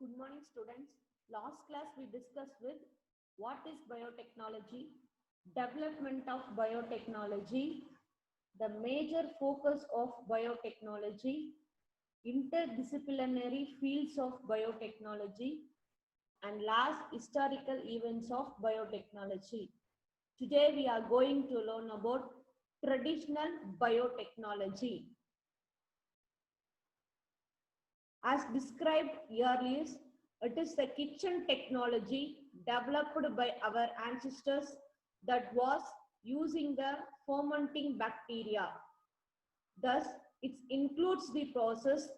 Good morning, students. Last class we discussed with what is biotechnology, development of biotechnology, the major focus of biotechnology, interdisciplinary fields of biotechnology, and last historical events of biotechnology. Today we are going to learn about traditional biotechnology. As described earlier, it is the kitchen technology developed by our ancestors that was using the fermenting bacteria. Thus, it includes the process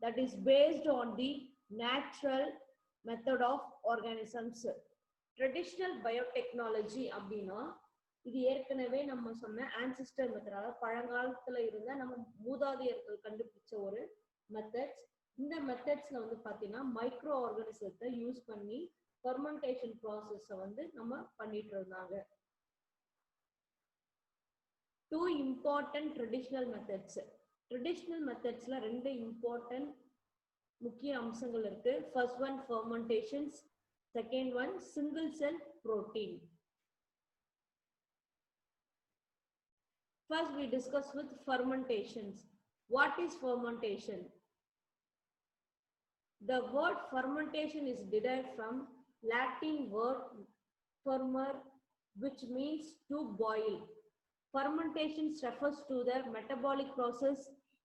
that is based on the natural method of organisms. Traditional biotechnology அப்படினா இது ஏற்கனவே நம்ம சொன்ன ancestor method, பழங்காலத்துல இருந்த நம்ம மூதாதையர்கள் கண்டுபிடிச்ச ஒரு மெத்தட்ஸ். இந்த மெத்தட்ஸ்ல வந்து பாத்தீங்கன்னா மைக்ரோ ஆர்கானிசத்தை யூஸ் பண்ணி ஃபெர்மெண்டேஷன் ப்ராசஸை வந்து நம்ம பண்ணிட்டு இருந்தாங்க. Two important traditional methods. Traditional மெத்தட்ஸ்ல ரெண்டு இம்பார்ட்டன்ட் முக்கிய அம்சங்கள் இருக்கு. First one fermentations, second one single cell protein. First we discuss with fermentations. What is fermentation? The word fermentation is derived from Latin word fermer, which means to boil. Fermentation refers to the metabolic process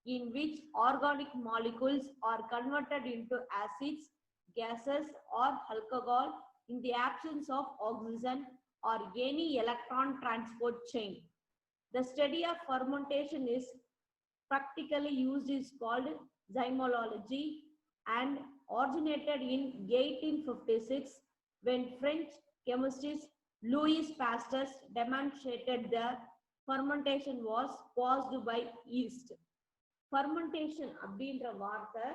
in which organic molecules are converted into acids, gases, or alcohol in the absence of oxygen or any electron transport chain. The study of fermentation is practically used is called zymology and originated in 1856 when French chemist Louis Pasteur demonstrated that fermentation was caused by yeast. Fermentation அப்படின்ற வார்த்தை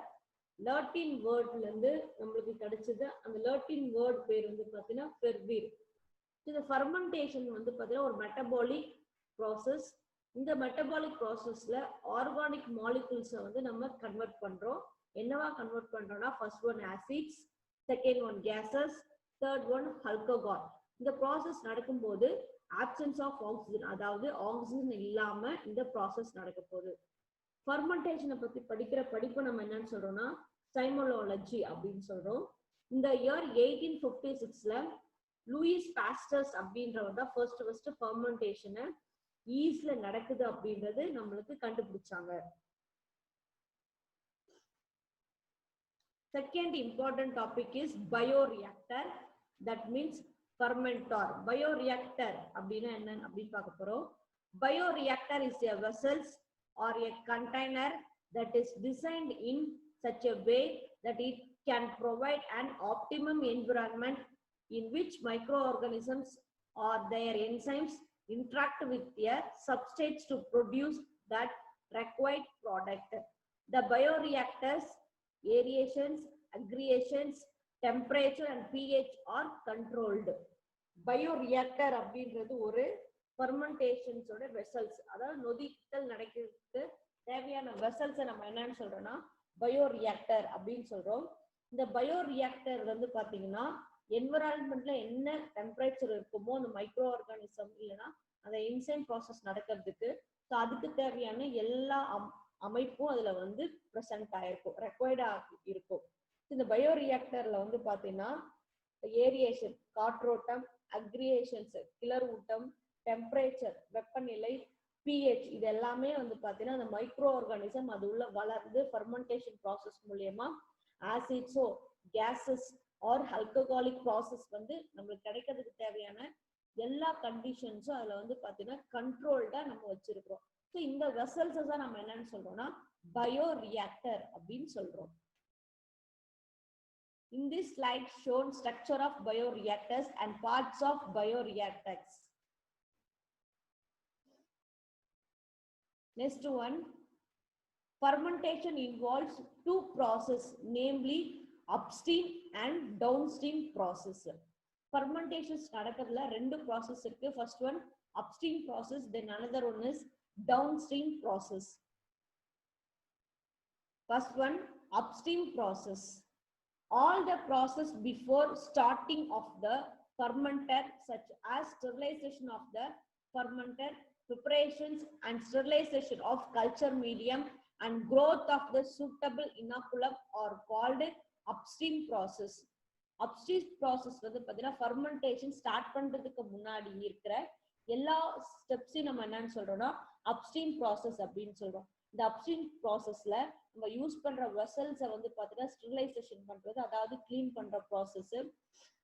Latin வேர்ட்ல இருந்து நமக்கு கிடைச்சது. அந்த Latin word பேர் வந்து பாத்தீங்கன்னா ஃபெர்வீர். இந்த ஃபெர்மெண்டேஷன் வந்து பாத்தீங்கன்னா ஒரு மெட்டபாலிக் ப்ராசஸ். இந்த மெட்டபாலிக் ப்ராசஸ்ல ஆர்கானிக் மாலிகுல்ஸை வந்து நம்ம கன்வெர்ட் பண்றோம். என்னவா கன்வெர்ட் பண்றோம்னா first one acids, second one cases, third one alcohol. இந்த ப்ராசஸ் நடக்கும்போது ஆப்சன்ஸ் ஆஃப் ஆக்சிஜன், அதாவது ஆக்சிஜன் இல்லாம இந்த ப்ராசஸ் நடக்க போகுது. ஃபெர்மெண்டேஷனை பத்தி படிக்கிற படிப்பு நம்ம என்னன்னு சொல்றோம்னா சைமோலாஜி அப்படின்னு சொல்றோம். இந்த இயர் 1856ல லூயிஸ் பாஸ்டர்ஸ் அப்படின்றவர் தான் ஃபர்ஸ்ட் ஃபெர்மெண்டேஷனை ஈஸ்ட்ல நடக்குது அப்படின்றது நம்மளுக்கு கண்டுபிடிச்சாங்க. Second important topic is bioreactor, that means fermentor. Bioreactor அப்படினா என்னன்னு அப்படி பார்க்க போறோம். Bioreactor is a vessels or a container that is designed in such a way that it can provide an optimum environment in which microorganisms or their enzymes interact with a substrate to produce that required product. The bioreactors aerations, aggregations, temperature and pH are controlled. Bioreactor அப்படின்றது ஒரு ஃபெர்மெண்டேஷன்ஸ் ஓட vessels, அதாவது நொதித்தல் நடக்கிறதுக்கு தேவையான வெசல்ஸை நம்ம என்னன்னு சொல்றோம்னா பயோரியாக்டர் அப்படின்னு சொல்றோம். இந்த பயோரியாக்டர் வந்து பாத்தீங்கன்னா என்விரான்மெண்ட்ல என்ன டெம்பரேச்சர் இருக்குமோ அந்த மைக்ரோ ஆர்கானிசம் இல்லைன்னா அந்த என்சைம் ப்ராசஸ் நடக்கிறதுக்கு அதுக்கு தேவையான எல்லா அமைப்பும் அதுல வந்து பிரசன்ட் ஆயிருக்கும், ரெக்வயர்டா இருக்கும். இந்த பயோரியாக்டர்ல வந்து பாத்தீங்கன்னா ஏரியேஷன் காற்றோட்டம், அக்ரிகேஷன்ஸ் கிளர் ஊட்டம், டெம்பரேச்சர் வெப்பநிலை, pH இது எல்லாமே வந்து பாத்தீங்கன்னா அந்த மைக்ரோ ஆர்கானிசம் அது உள்ள வளர்ந்து ஃபெர்மெண்டேஷன் ப்ராசஸ் மூலியமா ஆசிட்ஸோ கேசஸ் ஆர் ஆல்கஹாலிக் ப்ராசஸ் வந்து நம்மளுக்கு கிடைக்கிறதுக்கு தேவையான எல்லா கண்டிஷன்ஸும் அதுல வந்து பாத்தீங்கன்னா கண்ட்ரோல்டா நம்ம வச்சிருக்கிறோம். So இந்த vessels தான் நம்ம என்னன்னு சொல்றோம்னா பயோரியாக்டர் அப்படின்னு சொல்றோம். In this slide shown structure of bioreactors and parts of bioreactors. Next one, fermentation involves two processes, namely upstream and downstream process. Fermentation நடக்கிறதுல ரெண்டு process இருக்கு. First one upstream process, then another one is downstream process. First one upstream process. all the process before starting of the fermenter, such as sterilization of the fermenter, preparations and sterilization of culture medium, and growth of the suitable inoculum are called upstream process. Upstream process வந்து பாத்தீங்கன்னா fermentation start பண்றதுக்கு முன்னாடி இருக்கிற எல்லா ஸ்டெப்ஸையும் நம்ம என்னன்னு சொல்றோம்னா upstream process அப்படின்னு சொல்றோம். இந்த upstream processல நம்ம யூஸ் பண்ற வெசல்ஸை வந்து பாத்தீங்கன்னா ஸ்டெரிலைசேஷன் பண்றது, அதாவது கிளீன் பண்ற process.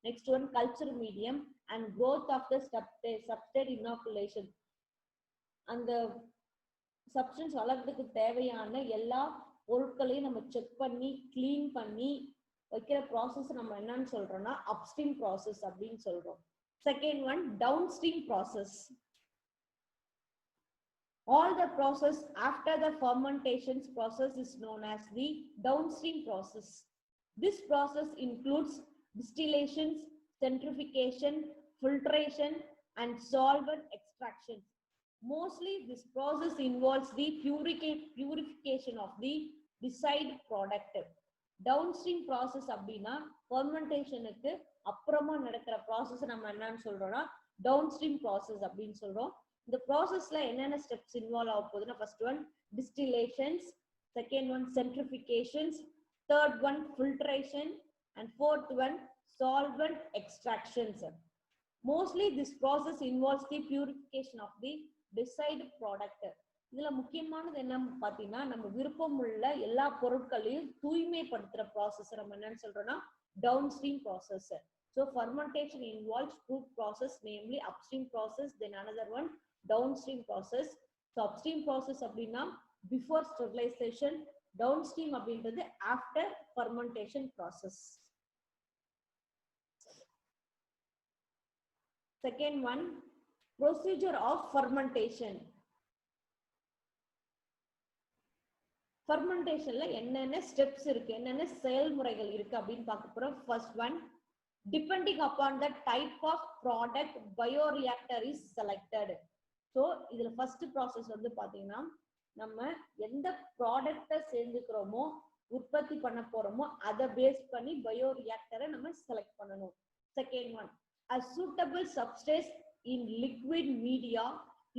Next one culture medium and growth of the substrate inoculation. அந்த சப்ஸ்டன்ஸ் வளர்றதுக்கு தேவையான எல்லா பொருட்களையும் நம்ம செக் பண்ணி கிளீன் பண்ணி வைக்கிற ப்ராசஸ் நம்ம என்னன்னு சொல்றோம்னா அப்ஸ்ட்ரீம் ப்ராசஸ் அப்படின்னு சொல்றோம். Second one downstream process. All the process after the fermentation process is known as the downstream process. This process includes distillations, centrifugation, filtration, and solvent extraction. Mostly this process involves the purification of the desired product. Downstream process அப்படின்னா fermentationக்கு அப்புறமா நடக்கிற process நம்ம என்னன்னு சொல்றோம்னா downstream process அப்படின்னு சொல்றோம். இந்த ப்ராசஸ்ல என்னென்ன ஸ்டெப்ஸ் இன்வால்வ் ஆக போகுதுன்னா first one distillations, second one centrifugations, third one filtration, and fourth one solvent extractions. Mostly this process involves the purification of the desired product. இதுல முக்கியமானது என்ன பாத்தீங்கன்னா நம்ம விருப்பம் உள்ள எல்லா பொருட்களையும் தூய்மைப்படுத்துற ப்ராசஸ் நம்ம என்னன்னு சொல்றோம்னா downstream process. So fermentation involves two process, namely upstream process, then another one downstream process. So upstream process அப்படின்னா before sterilization, downstream அப்படின்றது after fermentation process. Second one, procedure of fermentation. Fermentationல என்னென்ன ஸ்டெப்ஸ் இருக்கு, என்னென்ன செயல்முறைகள் இருக்கு அப்படின்னு பார்க்க போறோம். First one, depending upon the type of product bioreactor is selected. So இதுல ஃபர்ஸ்ட் ப்ராசஸ் வந்து பாத்தீங்கன்னா நம்ம எந்த ப்ராடக்ட்டை சேர்ந்துக்கிறோமோ உற்பத்தி பண்ண போறோமோ அதை பேஸ் பண்ணி பயோரியாக்டரை நம்ம செலக்ட் பண்ணணும். Second one, a suitable substance in liquid media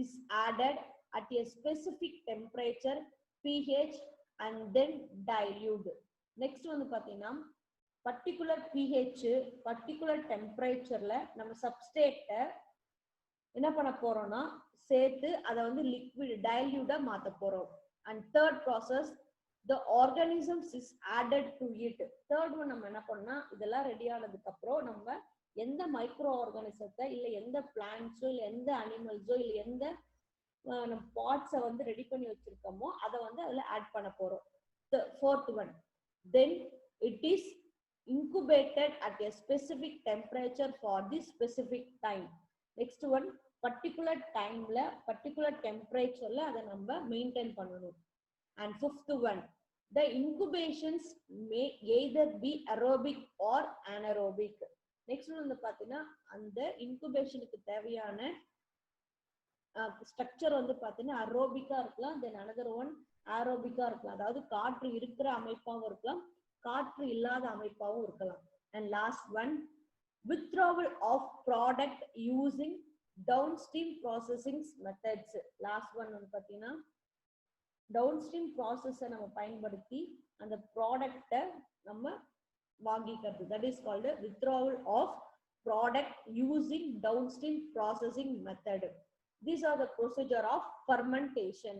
is added at a specific temperature, pH, and then dilute. Next வந்து பாத்தீங்கன்னா பர்டிகுலர் pH, பர்டிகுலர் டெம்பரேச்சர்ல நம்ம சப்ஸ்ட்ரேட்டை என்ன பண்ண போறோம்னா சேர்த்து அதை வந்து லிக்விட் டைல்யூட்டா மாத்த போறோம். And third process, the organisms is added to it. Third one நம்ம என்ன பண்ணா இதெல்லாம் ரெடி ஆனதுக்கு அப்புறம் நம்ம எந்த மைக்ரோ ஆர்கானிசத்தை இல்ல எந்த பிளான்ட்ஸோ இல்ல எந்த அனிமல்ஸோ இல்ல எந்த பார்ட்ஸை வந்து ரெடி பண்ணி வச்சிருக்கோமோ அதை வந்து அதுல ஆட் பண்ண போறோம். Fourth one, then it is incubated at a specific temperature for this specific time. Next one, particular timeல particular temperatureல அதை நம்ம மெயின்டைன் பண்ணணும். And fifth one, the incubations may either be aerobic or anaerobic. Next one வந்து பாத்தீங்கன்னா அந்த இன்குபேஷனுக்கு தேவையான structure வந்து பாத்தீங்கன்னா அரோபிக்கா இருக்கலாம், தென் another one ஏரோபிக்கா இருக்கலாம். அதாவது காற்று இருக்கிற அமைப்பாகவும் இருக்கலாம், காற்று இல்லாத அமைப்பாகவும் இருக்கலாம். And last one, withdrawal of product using downstream processing methods. Last one வந்து பாத்தீங்கன்னா downstream process நம்ம பயன்படுத்தி அந்த ப்ராடக்ட்டை நம்ம வாங்கிக்கிறது. That is called withdrawal of product using downstream processing method. These are the procedure of fermentation.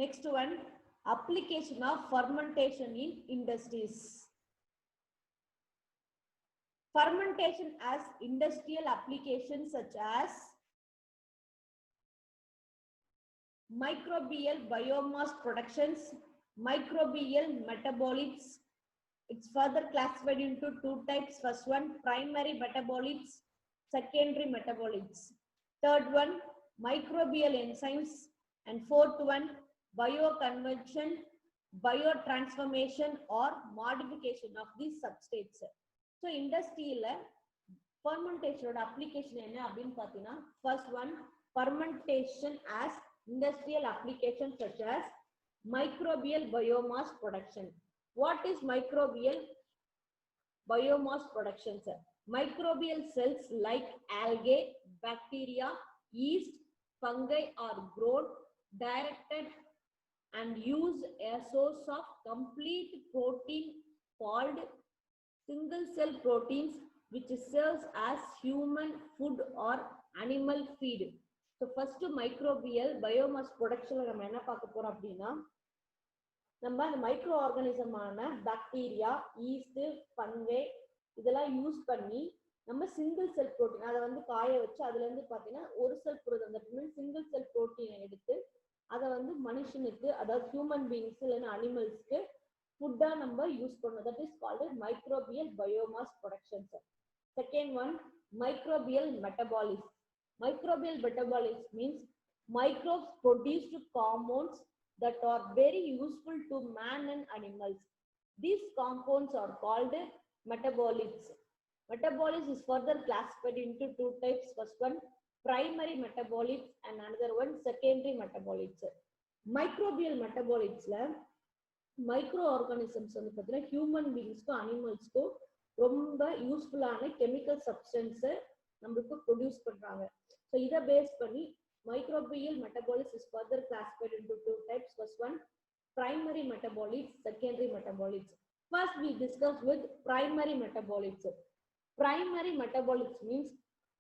Next one, application of fermentation in industries. Fermentation as industrial applications such as microbial biomass productions, microbial metabolites. It's further classified into two types. First one, primary metabolites, secondary metabolites. Third one, microbial enzymes. And fourth one, bioconversion, biotransformation or modification of these substrates. So industryல fermentation application என்ன அப்படின்னு பார்த்தீங்கன்னா first one, fermentation as industrial applications such as microbial biomass production. What is microbial biomass production, sir? Microbial cells like algae, bacteria, yeast, fungi are grown, directed and use a source of complete protein called single cell proteins, which serves as human food or animal feed. So first microbial biomass production நம்ம என்ன பார்க்க போறோம் அப்படின்னா, நம்ம அந்த micro ஆர்கானிசமான bacteria, east, fungi இதெல்லாம் use பண்ணி நம்ம சிங்கிள் செல் புரோட்டீன் அதை வந்து காய வச்சு அதுல இருந்து பாத்தீங்கன்னா ஒரு செல் புரோட்டீன் சிங்கிள் செல் புரோட்டீனை எடுத்து அதை வந்து மனுஷனுக்கு அதாவது ஹியூமன் பீயிங்ஸ் இல்லைன்னா அனிமல்ஸ்க்கு ஃபுட்டா நம்ம யூஸ் பண்ணோம். That is called microbial biomass production. Second one microbial metabolism. Microbial metabolism means microbes produced compounds that are very useful to man and animals. These compounds are called metabolites. Metabolites is further classified into two types. First one, primary metabolites, and another one, secondary metabolites. Microbial metabolites la microorganisms வந்து பார்த்தீங்கன்னா human பீயிங்ஸ்க்கும் அனிமல்ஸ்க்கும் ரொம்ப யூஸ்ஃபுல்லான chemical சப்ஸ்டன்ஸை நம்மளுக்கு produce பண்றாங்க. So இதை base பண்ணி microbial metabolites is further classified into two types. First one, primary metabolites, secondary metabolites. First we discuss with primary metabolites. Primary metabolites means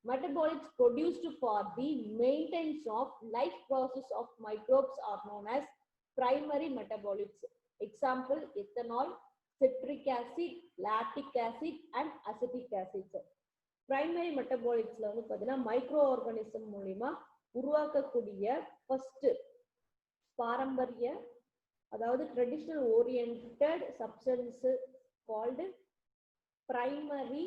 metabolites produced for the maintenance of life process of microbes are known as primary metabolites. Example, ethanol, citric acid, lactic acid and acetic acid. Primary மெட்டபாலிட்ஸ்ல வந்து பார்த்தீங்கன்னா micro organism மூலியமா உருவாக்கக்கூடிய first பாரம்பரிய அதாவது traditional oriented substance called primary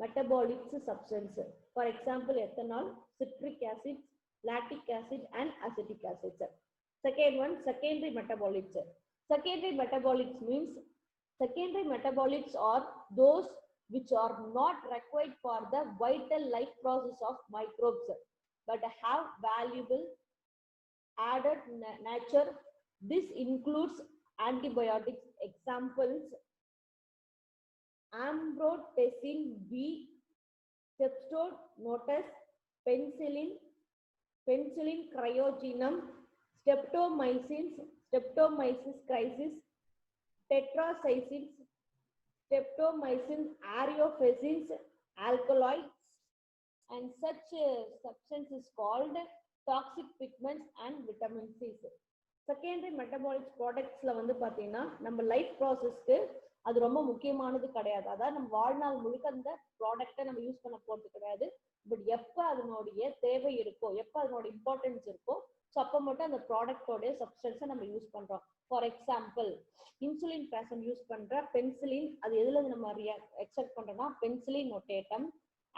metabolites substance. For example ethanol, citric acid, lactic acid and acetic acid. Second one, secondary metabolites. Secondary metabolites means secondary metabolites are those which are not required for the vital life process of microbes but have valuable added nature. This includes antibiotics. Examples, ambrotacin B, Streptococcus, penicillin cryogenum, Streptomyces crisis, tetracyclines, Streptomycin aureophasins, alkaloids, and such substances called toxic pigments and vitamin C. Secondary metabolic productsல வந்து பாத்தீங்கன்னா நம்ம life ப்ராசஸ்க்கு அது ரொம்ப முக்கியமானது கிடையாது. அதாவது நம்ம வாழ்நாள் முழுக்க அந்த ப்ராடக்டை நம்ம யூஸ் பண்ண போறது கிடையாது. பட் எப்போ அதனுடைய தேவை இருக்கோ, எப்போ அதனோட இம்பார்ட்டன்ஸ் இருக்கோ, ஸோ அப்போ மட்டும் அந்த ப்ராடக்டோடைய சப்ஸ்டன்ஸை நம்ம யூஸ் பண்றோம். For example, insulin patient use பண்ற பென்சிலின், அது எதுல நம்ம எக்ஸ்ட்ராக்ட் பண்றோம்னா penicillin நோட்டேட்டம்,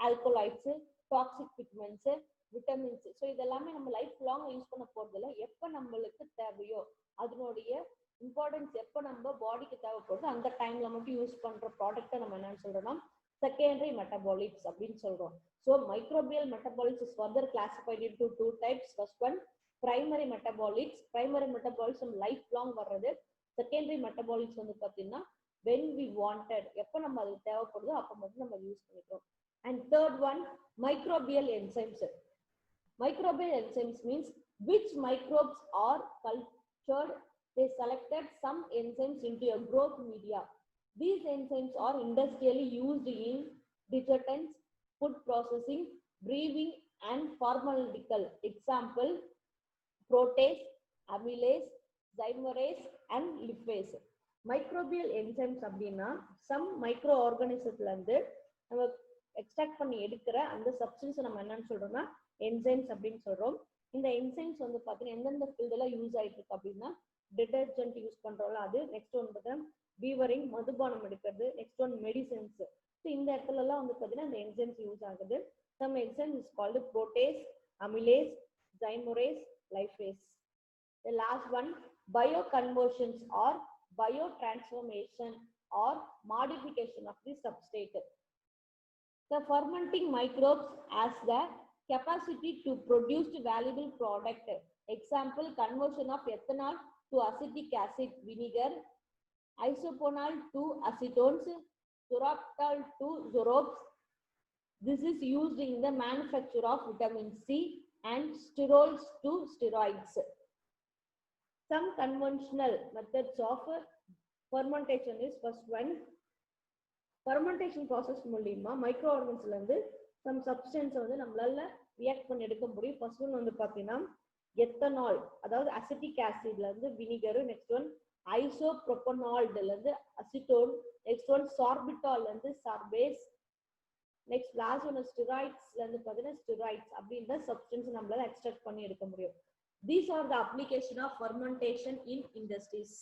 alkaloids, toxic pigments, vitamins. So இதெல்லாமே நம்ம லைஃப் லாங் யூஸ் பண்ண போறதில்ல. எப்போ நம்மளுக்கு தேவையோ அதனுடைய இம்பார்ட்டன்ஸ் எப்போ நம்ம பாடிக்கு தேவைப்படுதோ அந்த டைம்ல மட்டும் யூஸ் பண்ற ப்ராடக்ட்டை நம்ம என்னன்னு சொல்றோம்னா செகண்டரி மெட்டபாலிட்ஸ் அப்படின்னு சொல்றோம். So microbial metabolites is further classified into two types. First one, primary metabolites. Primary metabolites நம்ம லைஃப் லாங் வர்றது. செகண்டரி மெட்டபாலிட்ஸ் வந்து பார்த்தீங்கன்னா when we wanted, எப்போ நம்ம அது தேவைப்படுதோ அப்போ மட்டும் நம்ம யூஸ் பண்ணிக்கிறோம். And third one, microbial enzymes. Microbial enzymes means which microbes are cultured. They selected some enzymes into a growth media. These enzymes are industrially used in detergents, food processing, brewing and pharmaceutical. Example, protease, amylase, zymerase and lipase. Microbial enzymes அப்படின்னா some microorganismல இருந்து நம்ம extract பண்ணி எடுக்கிற அந்த substance நம்ம என்னன்னு சொல்றோம்னா enzymes அப்படின்னு சொல்றோம். இந்த என்சைம்ஸ் வந்து பார்த்தீங்கன்னா எந்தெந்த ஃபீல்டெல்லாம் யூஸ் ஆயிட்டு இருக்கு அப்படின்னா டிடர்ஜென்ட் யூஸ் பண்றோம்ல அது, நெக்ஸ்ட் ஒன் பார்த்தீங்கன்னா பீவரிங் மதுபானம் எடுக்கிறது, நெக்ஸ்ட் ஒன் மெடிசன்ஸ். ஸோ இந்த இடத்துல எல்லாம் வந்து பார்த்தீங்கன்னா இந்த என்சைம்ஸ் யூஸ் ஆகுது. Some enzymes is called protease, amylase, zymerase, lipase. The last one, bioconversions or biotransformation or modification of the substrate. The fermenting microbes has the capacity to produce valuable product. Example, conversion of ethanol to acetic acid vinegar, isoponal to acetones, sorbitol to sorobs. This is used in the manufacture of vitamin C and sterols to steroids. Some conventional methods of fermentation is first one. Fermentation process மூலமா microorganisms வந்து some substance வந்து நம்மளால react பண்ணி எடுக்க முடியும். First one வந்து பாத்தீங்கன்னா ethanol, அதாவது அசிட்டிக் ஆசிட்ல இருந்து வினிகர், நெக்ஸ்ட் ஒன் ஐசோப்ரோபனால்ட்ல இருந்து அசிட்டோன், நெக்ஸ்ட் ஒன் சார்பிட்டால்ல இருந்து சார்பேஸ், நெக்ஸ்ட் லாஸ்ட் ஒன் ஸ்டெராய்ட்ஸ்ல இருந்து பாத்தீங்கன்னா ஸ்டெராய்ட்ஸ் அப்படின்ற சப்ஸ்டன்ஸ் நம்மளால எக்ஸ்ட்ராக்ட் பண்ணி எடுக்க முடியும். These are the application of fermentation in industries.